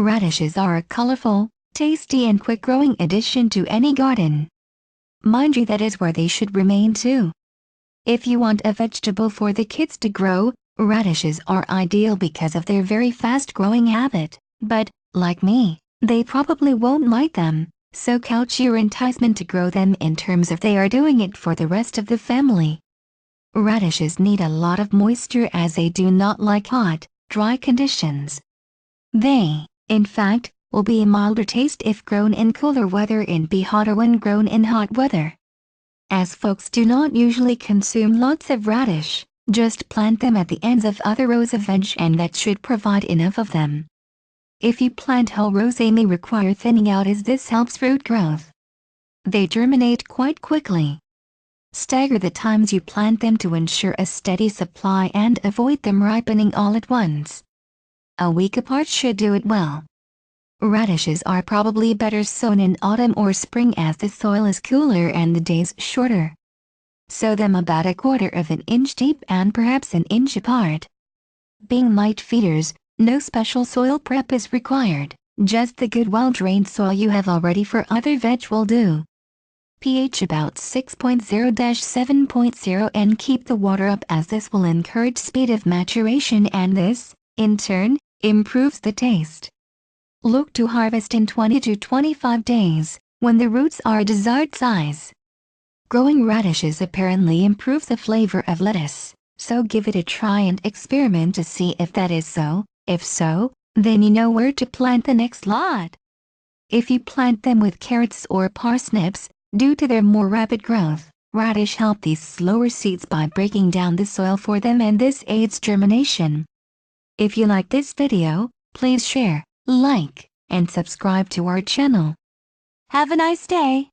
Radishes are a colorful, tasty and quick-growing addition to any garden. Mind you, that is where they should remain too. If you want a vegetable for the kids to grow, radishes are ideal because of their very fast-growing habit, but, like me, they probably won't like them, so couch your enticement to grow them in terms of they are doing it for the rest of the family. Radishes need a lot of moisture as they do not like hot, dry conditions. They, in fact, will be a milder taste if grown in cooler weather and be hotter when grown in hot weather. As folks do not usually consume lots of radish, just plant them at the ends of other rows of veg and that should provide enough of them. If you plant whole rows, they may require thinning out as this helps root growth. They germinate quite quickly. Stagger the times you plant them to ensure a steady supply and avoid them ripening all at once. A week apart should do it well. Radishes are probably better sown in autumn or spring as the soil is cooler and the days shorter. Sow them about 1/4 of an inch deep and perhaps an inch apart. Being light feeders, no special soil prep is required, just the good well-drained soil you have already for other veg will do. pH about 6.0-7.0 and keep the water up as this will encourage speed of maturation and this, in turn, improves the taste. Look to harvest in 20 to 25 days, when the roots are desired size. Growing radishes apparently improves the flavor of lettuce, so give it a try and experiment to see if that is so. If so, then you know where to plant the next lot. If you plant them with carrots or parsnips, due to their more rapid growth, radish help these slower seeds by breaking down the soil for them and this aids germination. If you like this video, please share, like, and subscribe to our channel. Have a nice day.